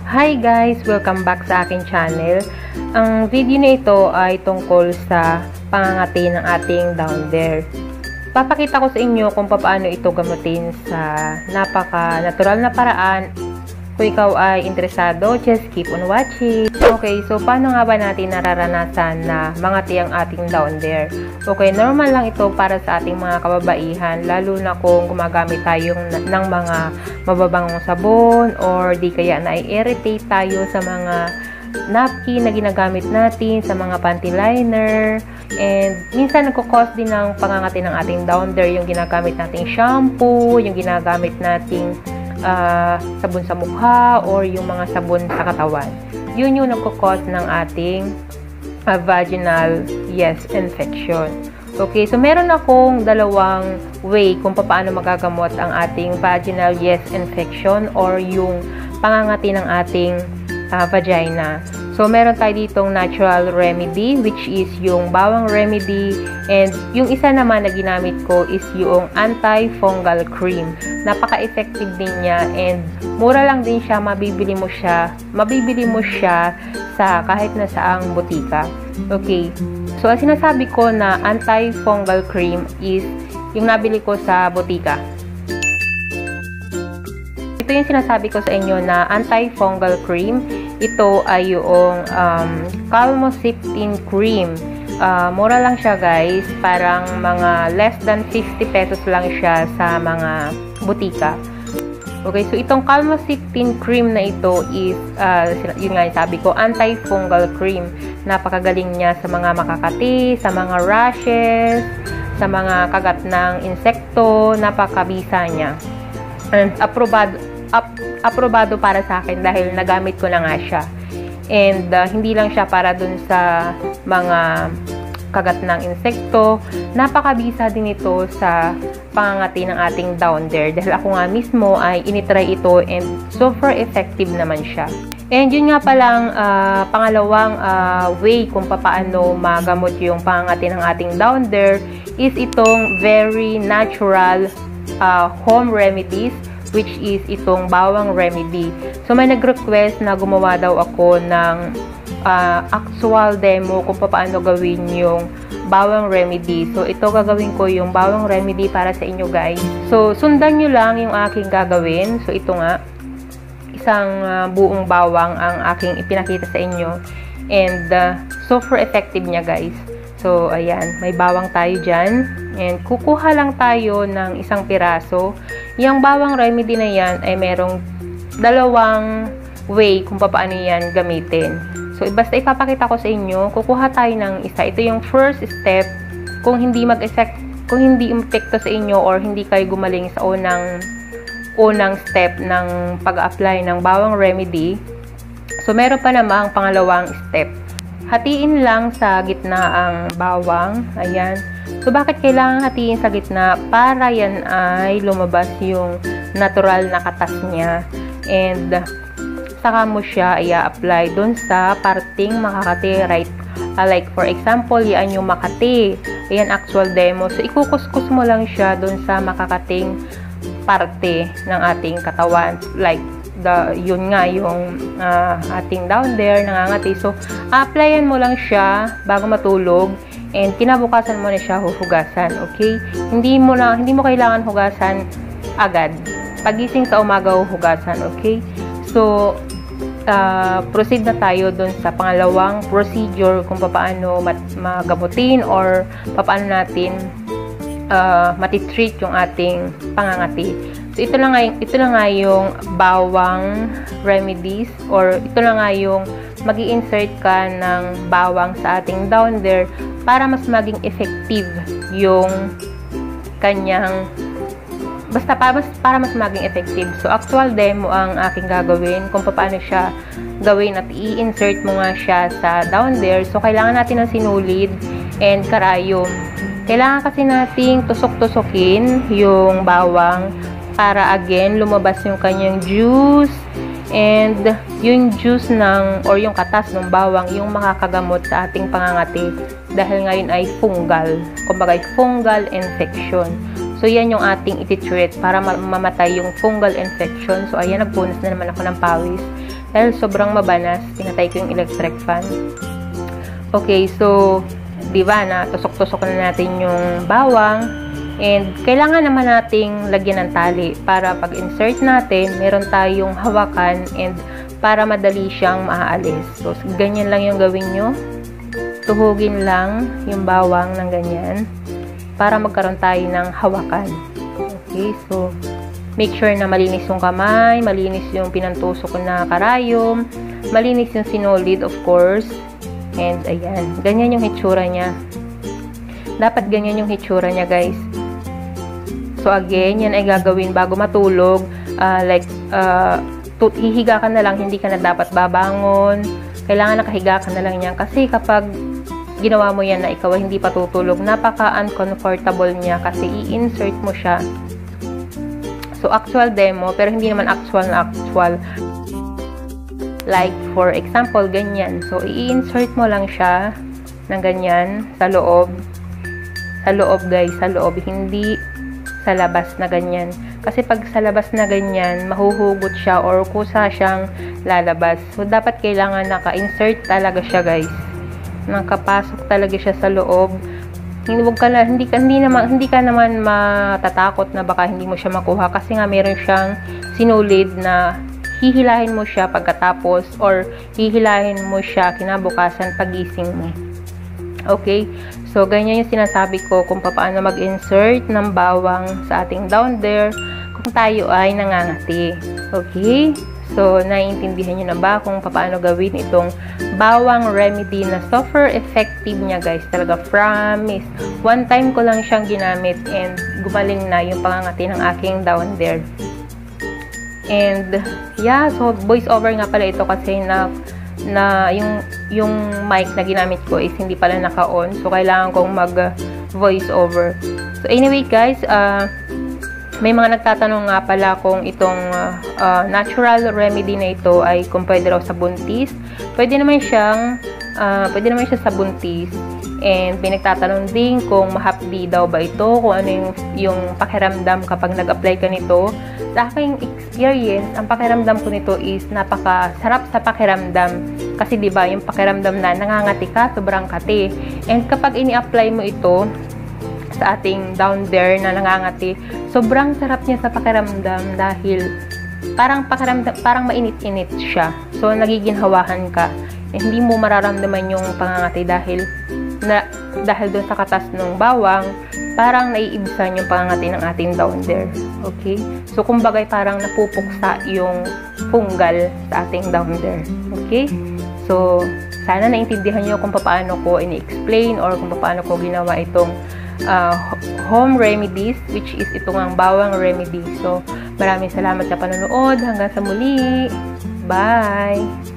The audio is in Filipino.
Hi guys! Welcome back sa aking channel. Ang video na ito ay tungkol sa pangangati ng ating down there. Papakita ko sa inyo kung paano ito gamutin sa napaka-natural na paraan. Kung ikaw ay interesado, just keep on watching. Okay, so paano nga ba natin nararanasan na mangati ang ating down there? Okay, normal lang ito para sa ating mga kababaihan, lalo na kung gumagamit tayo ng mga mababangong sabon or di kaya na-irritate tayo sa mga napkin na ginagamit natin, sa mga panty liner. And minsan nagkukos din ng pangangati ng ating down there yung ginagamit nating shampoo, yung ginagamit nating sabon sa mukha or yung mga sabon sa katawan. Yun yung nagkukos ng ating vaginal infection. Okay, so meron akong dalawang way kung paano magagamot ang ating vaginal infection or yung pangangati ng ating vagina. So, meron tayo ditong natural remedy, which is yung bawang remedy. And yung isa naman na ginamit ko is yung anti-fungal cream. Napaka-effective din niya and mura lang din siya. Mabibili mo siya sa kahit na saang butika. Okay. So, ang sinasabi ko na anti-fungal cream is yung nabili ko sa butika. Ito yung sinasabi ko sa inyo na anti-fungal cream. Ito ay yung Calmosectin cream. Mura lang siya guys. Parang mga less than 50 pesos lang siya sa mga butika. Okay, so itong Calmosectin cream na ito is, yun nga yung sabi ko, anti-fungal cream. Napakagaling niya sa mga makakati, sa mga rashes, sa mga kagat ng insekto. Napakabisa niya. And aprobado para sa akin dahil nagamit ko na nga siya. And hindi lang siya para dun sa mga kagat ng insekto. Napakabisa din ito sa pangangati ng ating down there. Dahil ako nga mismo ay initry ito and super effective naman siya. And yun nga palang pangalawang way kung paano magamot yung pangangati ng ating down there is itong very natural home remedies, which is itong bawang remedy. So, may nag-request na gumawa daw ako ng actual demo kung paano gawin yung bawang remedy. So, ito gagawin ko yung bawang remedy para sa inyo guys. So, sundan nyo lang yung aking gagawin. So, ito nga, isang buong bawang ang aking ipinakita sa inyo. And, super effective niya guys. So, ayan, may bawang tayo dyan. And, kukuha lang tayo ng isang piraso. Yung bawang remedy na yan ay merong dalawang way kung paano yan gamitin. So, basta ipapakita ko sa inyo, kukuha tayo ng isa. Ito yung first step. Kung hindi epekto sa inyo or hindi kayo gumaling sa unang step ng pag-apply ng bawang remedy, so, meron pa namang pangalawang step. Hatiin lang sa gitna ang bawang. Ayan. So, bakit kailangan hatiin sa gitna? Para yan ay lumabas yung natural na katas niya. And, saka mo siya i-apply dun sa parting makakati. Right? Like, for example, yan yung makati. Ayan, actual demo. So, ikukuskus mo lang siya dun sa makakating parte ng ating katawan. Like, yun nga yung ating down there nangangati. So, applyan mo lang siya bago matulog and kinabukasan mo na siya huhugasan. Okay? Hindi mo kailangan hugasan agad. Pagising sa umaga huhugasan. Okay? So, proceed na tayo dun sa pangalawang procedure kung paano magamutin or paano natin matitreat yung ating pangangati. So, ito na nga yung bawang remedies or ito na nga yung mag-i-insert ka ng bawang sa ating down there para mas maging effective yung kanyang para mas maging effective. So, actual demo ang aking gagawin kung paano siya gawin at i-insert mo nga siya sa down there. So, kailangan natin ng sinulid and karayom. Kailangan kasi nating tusok-tusokin yung bawang para again lumabas yung kanyang juice and yung juice or yung katas ng bawang yung makakagamot sa ating pangangati dahil ngayon ay fungal, kumbaga fungal infection. So yan yung ating iti-treat para mamatay yung fungal infection. So ayan, nagpunas na naman ako ng pawis dahil sobrang mabanas, pinatay ko yung electric fan. Okay, so, di ba, na tusok-tusok na natin yung bawang. And, kailangan naman nating lagyan ng tali para pag-insert natin, meron tayong hawakan and para madali siyang maaalis. So, ganyan lang yung gawin nyo. Tuhugin lang yung bawang ng ganyan para magkaroon tayo ng hawakan. Okay, so, make sure na malinis yung kamay, malinis yung pinantusok na karayom, malinis yung sinulid, of course. And, ayan. Ganyan yung hitsura niya. Dapat ganyan yung hitsura niya, guys. So, again, yan ay gagawin bago matulog. Hihiga ka na lang, hindi ka na dapat babangon. Kailangan nakahiga ka na lang yan. Kasi kapag ginawa mo yan na ikaw ay hindi pa tutulog, napaka-uncomfortable niya kasi i-insert mo siya. So, actual demo, pero hindi naman actual na actual. Like, for example, ganyan. So, i-insert mo lang siya ng ganyan sa loob. Sa loob, guys. Sa loob. Hindi sa labas na ganyan. Kasi pag sa labas na ganyan, mahuhugot siya or kusa siyang lalabas. So, dapat kailangan naka-insert talaga siya, guys. Nakapasok talaga siya sa loob. Hindi ka naman matatakot na baka hindi mo siya makuha kasi nga meron siyang sinulid na hihilahin mo siya pagkatapos or hihilahin mo siya kinabukasan pagising mo. Okay? So, ganyan yung sinasabi ko kung paano mag-insert ng bawang sa ating down there kung tayo ay nangangati. Okay? So, naiintindihan nyo na ba kung paano gawin itong bawang remedy na super effective niya, guys. Talaga, promise. One time ko lang siyang ginamit and gumaling na yung pangangati ng aking down there. And, yeah, so, voice over nga pala ito kasi yung mic na ginamit ko is hindi pala naka-on. So, kailangan kong mag-voice over. So, anyway, guys, may mga nagtatanong nga pala kung itong natural remedy na ito ay kung pwede raw sa buntis. Pwede naman siya sa buntis. And may nagtatanong din kung mahapdi daw ba ito, kung ano yung pakiramdam kapag nag-apply ka nito. Sa aking experience, ang pakiramdam ko nito is napakasarap sa pakiramdam. Kasi diba, yung pakiramdam na nangangati ka, sobrang kati. And kapag ini-apply mo ito sa ating down there na nangangati, sobrang sarap niya sa pakiramdam dahil parang mainit-init siya. So, nagiginhawahan ka. Eh, hindi mo mararamdaman yung pangangati dahil doon sa katas ng bawang, parang naiibsan yung pangangati ng ating down there. Okay? So, kumbaga parang napupuksa yung fungal sa ating down there. Okay? So, sana naintindihan nyo kung paano ko ini-explain or kung paano ko ginawa itong home remedies, which is itong ang bawang remedy. So, maraming salamat sa panonood. Hanggang sa muli. Bye!